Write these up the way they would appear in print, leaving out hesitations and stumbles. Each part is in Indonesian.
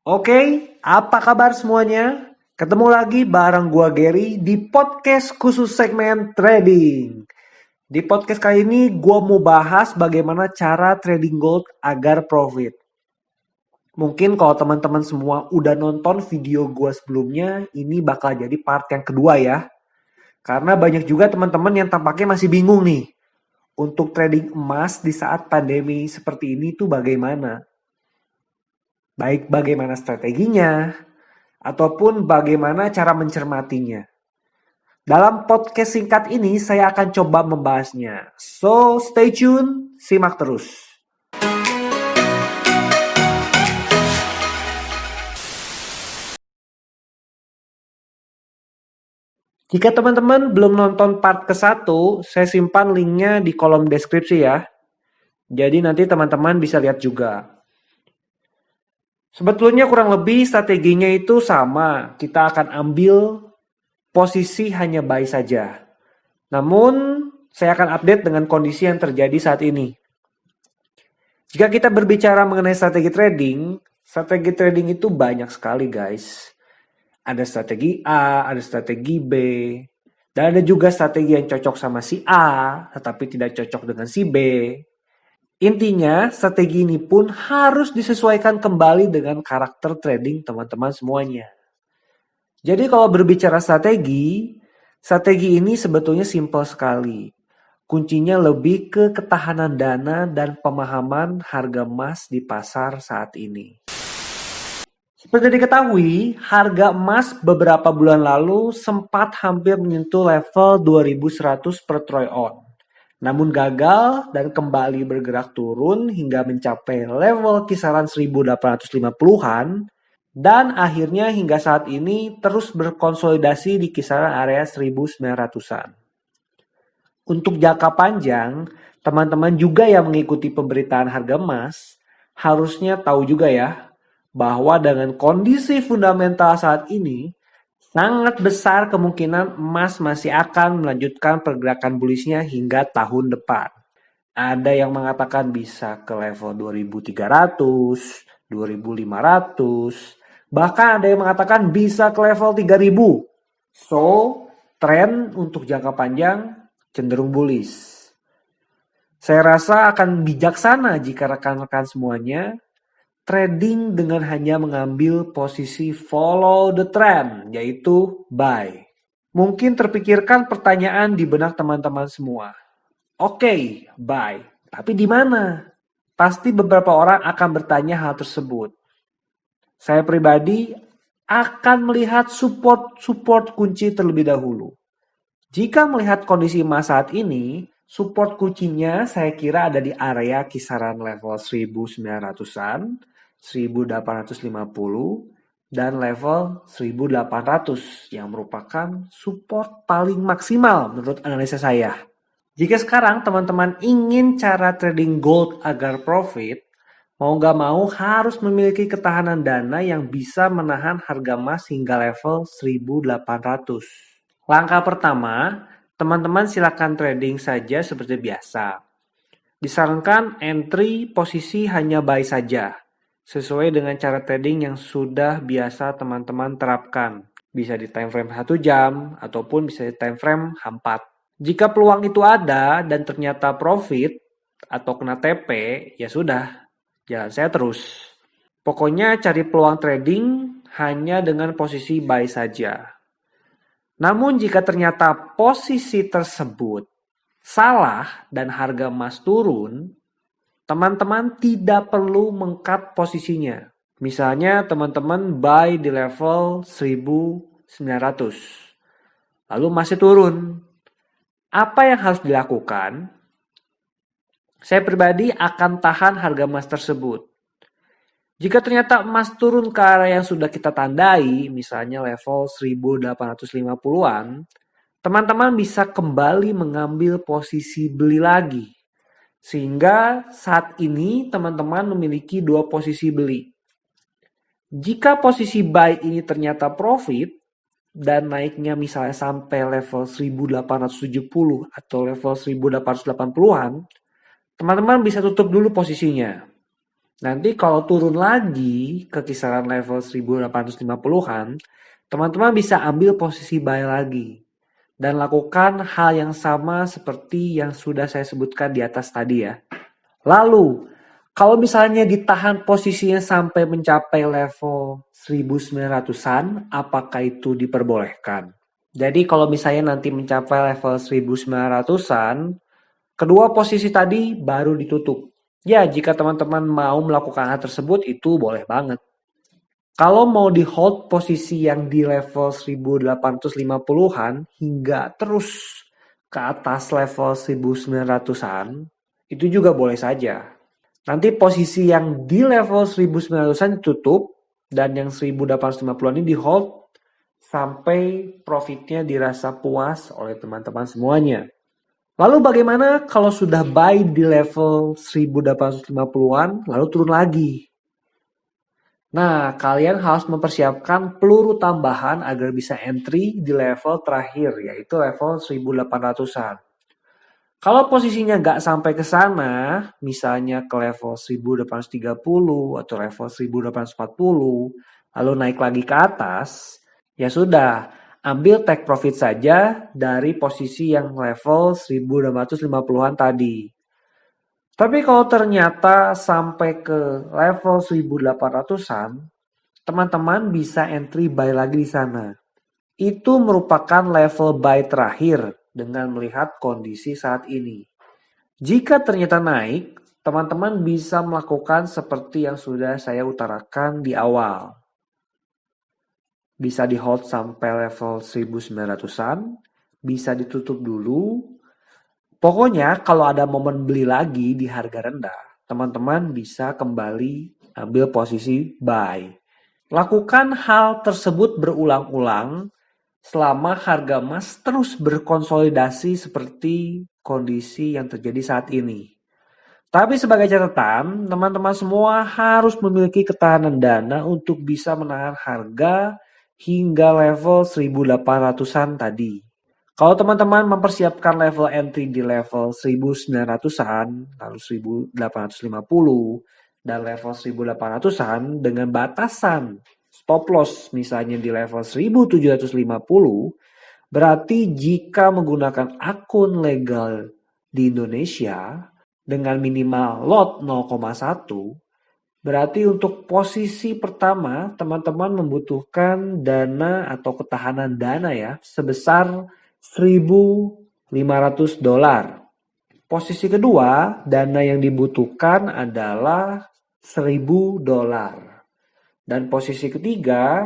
Oke, apa kabar semuanya? Ketemu lagi bareng gua Gary di podcast khusus segmen trading. Di podcast kali ini gua mau bahas bagaimana cara trading gold agar profit. Mungkin kalau teman-teman semua udah nonton video gua sebelumnya, ini bakal jadi part yang kedua ya. Karena banyak juga teman-teman yang tampaknya masih bingung nih. Untuk trading emas di saat pandemi seperti ini tuh bagaimana? Baik bagaimana strateginya, ataupun bagaimana cara mencermatinya. Dalam podcast singkat ini saya akan coba membahasnya. So, stay tune, simak terus. Jika teman-teman belum nonton part ke-1, saya simpan linknya di kolom deskripsi ya. Jadi nanti teman-teman bisa lihat juga. Sebetulnya kurang lebih strateginya itu sama. Kita akan ambil posisi hanya buy saja. Namun, saya akan update dengan kondisi yang terjadi saat ini. Jika kita berbicara mengenai strategi trading itu banyak sekali guys. Ada strategi A, ada strategi B, dan ada juga strategi yang cocok sama si A, tetapi tidak cocok dengan si B. Intinya, strategi ini pun harus disesuaikan kembali dengan karakter trading teman-teman semuanya. Jadi kalau berbicara strategi ini sebetulnya simpel sekali. Kuncinya lebih ke ketahanan dana dan pemahaman harga emas di pasar saat ini. Seperti diketahui, harga emas beberapa bulan lalu sempat hampir menyentuh level 2100 per troy ounce. Namun gagal dan kembali bergerak turun hingga mencapai level kisaran 1850-an dan akhirnya hingga saat ini terus berkonsolidasi di kisaran area 1900-an. Untuk jangka panjang, teman-teman juga yang mengikuti pemberitaan harga emas harusnya tahu juga ya bahwa dengan kondisi fundamental saat ini sangat besar kemungkinan emas masih akan melanjutkan pergerakan bullishnya hingga tahun depan. Ada yang mengatakan bisa ke level 2300, 2500, bahkan ada yang mengatakan bisa ke level 3000. So, tren untuk jangka panjang cenderung bullish. Saya rasa akan bijaksana jika rekan-rekan semuanya trading dengan hanya mengambil posisi follow the trend, yaitu buy. Mungkin terpikirkan pertanyaan di benak teman-teman semua. Oke, buy. Tapi di mana? Pasti beberapa orang akan bertanya hal tersebut. Saya pribadi akan melihat support kunci terlebih dahulu. Jika melihat kondisi emas saat ini, support kuncinya saya kira ada di area kisaran level 1900-an, 1850, dan level 1800 yang merupakan support paling maksimal menurut analisa saya. Jika sekarang teman-teman ingin cara trading gold agar profit, mau nggak mau harus memiliki ketahanan dana yang bisa menahan harga emas hingga level 1800. Langkah pertama, teman-teman silakan trading saja seperti biasa. Disarankan entry posisi hanya buy saja, sesuai dengan cara trading yang sudah biasa teman-teman terapkan. Bisa di time frame 1 jam, ataupun bisa di time frame H4. Jika peluang itu ada dan ternyata profit atau kena TP, ya sudah, jalan saya terus. Pokoknya cari peluang trading hanya dengan posisi buy saja. Namun jika ternyata posisi tersebut salah dan harga emas turun, teman-teman tidak perlu meng-cut posisinya. Misalnya teman-teman buy di level 1900, lalu masih turun. Apa yang harus dilakukan? Saya pribadi akan tahan harga emas tersebut. Jika ternyata emas turun ke area yang sudah kita tandai, misalnya level 1850-an, teman-teman bisa kembali mengambil posisi beli lagi. Sehingga saat ini teman-teman memiliki dua posisi beli. Jika posisi buy ini ternyata profit dan naiknya misalnya sampai level 1870 atau level 1880-an, teman-teman bisa tutup dulu posisinya. Nanti kalau turun lagi ke kisaran level 1850-an, teman-teman bisa ambil posisi buy lagi. Dan lakukan hal yang sama seperti yang sudah saya sebutkan di atas tadi ya. Lalu, kalau misalnya ditahan posisinya sampai mencapai level 1900-an, apakah itu diperbolehkan? Jadi kalau misalnya nanti mencapai level 1900-an, kedua posisi tadi baru ditutup. Ya, jika teman-teman mau melakukan hal tersebut, itu boleh banget. Kalau mau di hold posisi yang di level 1850-an hingga terus ke atas level 1900-an, itu juga boleh saja. Nanti posisi yang di level 1900-an ditutup dan yang 1850-an ini di hold sampai profitnya dirasa puas oleh teman-teman semuanya. Lalu bagaimana kalau sudah buy di level 1850-an lalu turun lagi? Nah, kalian harus mempersiapkan peluru tambahan agar bisa entry di level terakhir, yaitu level 1800-an. Kalau posisinya nggak sampai ke sana, misalnya ke level 1830 atau level 1840, lalu naik lagi ke atas, ya sudah, ambil take profit saja dari posisi yang level 1850-an tadi. Tapi kalau ternyata sampai ke level 1800-an, teman-teman bisa entry buy lagi di sana. Itu merupakan level buy terakhir dengan melihat kondisi saat ini. Jika ternyata naik, teman-teman bisa melakukan seperti yang sudah saya utarakan di awal. Bisa di hold sampai level 1900-an, bisa ditutup dulu. Pokoknya kalau ada momen beli lagi di harga rendah, teman-teman bisa kembali ambil posisi buy. Lakukan hal tersebut berulang-ulang selama harga emas terus berkonsolidasi seperti kondisi yang terjadi saat ini. Tapi sebagai catatan, teman-teman semua harus memiliki ketahanan dana untuk bisa menahan harga hingga level 1800-an tadi. Kalau teman-teman mempersiapkan level entry di level 1900-an, lalu 1850, dan level 1800-an dengan batasan stop loss misalnya di level 1750, berarti jika menggunakan akun legal di Indonesia dengan minimal lot 0,1, berarti untuk posisi pertama teman-teman membutuhkan dana atau ketahanan dana ya sebesar $1.500. Posisi kedua, dana yang dibutuhkan adalah $1.000. Dan posisi ketiga,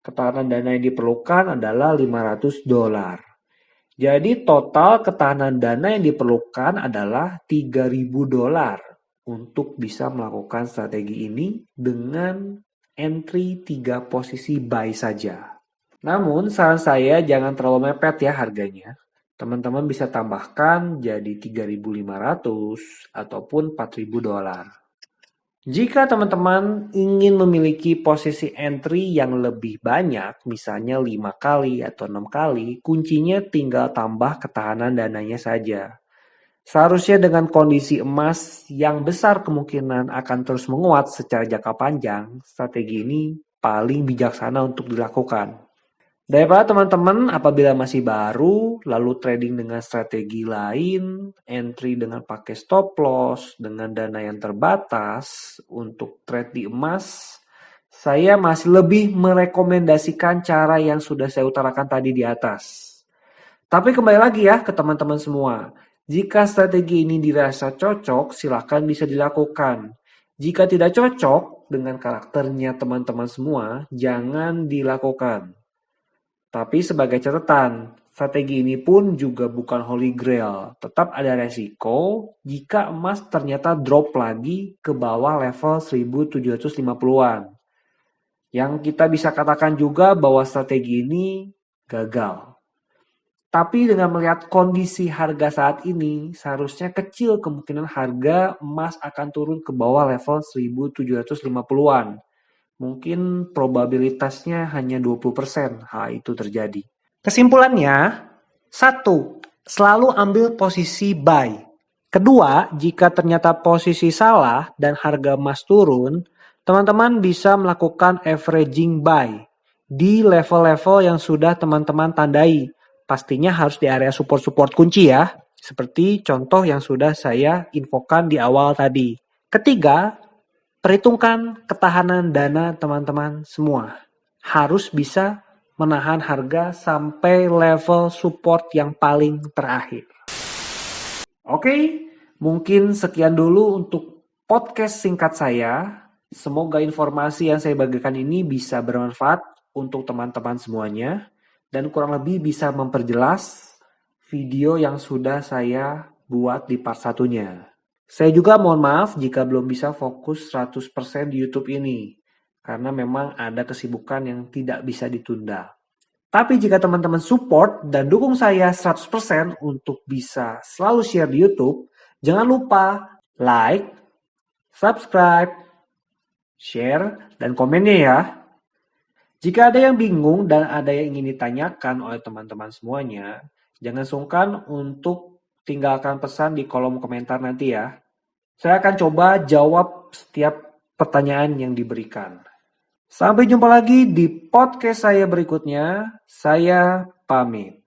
ketahanan dana yang diperlukan adalah $500. Jadi total ketahanan dana yang diperlukan adalah $3.000 untuk bisa melakukan strategi ini dengan entry 3 posisi buy saja. Namun saran saya jangan terlalu mepet ya harganya. Teman-teman bisa tambahkan jadi 3.500 ataupun $4.000. Jika teman-teman ingin memiliki posisi entry yang lebih banyak, misalnya 5 kali atau 6 kali, kuncinya tinggal tambah ketahanan dananya saja. Seharusnya dengan kondisi emas yang besar kemungkinan akan terus menguat secara jangka panjang, strategi ini paling bijaksana untuk dilakukan. Daripada teman-teman apabila masih baru, lalu trading dengan strategi lain, entry dengan pakai stop loss, dengan dana yang terbatas untuk trade di emas, saya masih lebih merekomendasikan cara yang sudah saya utarakan tadi di atas. Tapi kembali lagi ya ke teman-teman semua. Jika strategi ini dirasa cocok, silakan bisa dilakukan. Jika tidak cocok dengan karakternya teman-teman semua, jangan dilakukan. Tapi sebagai catatan, strategi ini pun juga bukan holy grail. Tetap ada resiko jika emas ternyata drop lagi ke bawah level 1750-an. Yang kita bisa katakan juga bahwa strategi ini gagal. Tapi dengan melihat kondisi harga saat ini, seharusnya kecil kemungkinan harga emas akan turun ke bawah level 1750-an. Mungkin probabilitasnya hanya 20% hal itu terjadi. Kesimpulannya, 1. Selalu ambil posisi buy. Kedua, jika ternyata posisi salah dan harga emas turun, teman-teman bisa melakukan averaging buy di level-level yang sudah teman-teman tandai. Pastinya harus di area support-support kunci ya, seperti contoh yang sudah saya infokan di awal tadi. Ketiga, perhitungkan ketahanan dana teman-teman semua. Harus bisa menahan harga sampai level support yang paling terakhir. Oke, mungkin sekian dulu untuk podcast singkat saya. Semoga informasi yang saya bagikan ini bisa bermanfaat untuk teman-teman semuanya dan kurang lebih bisa memperjelas video yang sudah saya buat di part satunya. Saya juga mohon maaf jika belum bisa fokus 100% di YouTube ini karena memang ada kesibukan yang tidak bisa ditunda. Tapi jika teman-teman support dan dukung saya 100% untuk bisa selalu share di YouTube, jangan lupa like, subscribe, share, dan komennya ya. Jika ada yang bingung dan ada yang ingin ditanyakan oleh teman-teman semuanya, jangan sungkan untuk tinggalkan pesan di kolom komentar nanti ya. Saya akan coba jawab setiap pertanyaan yang diberikan. Sampai jumpa lagi di podcast saya berikutnya. Saya pamit.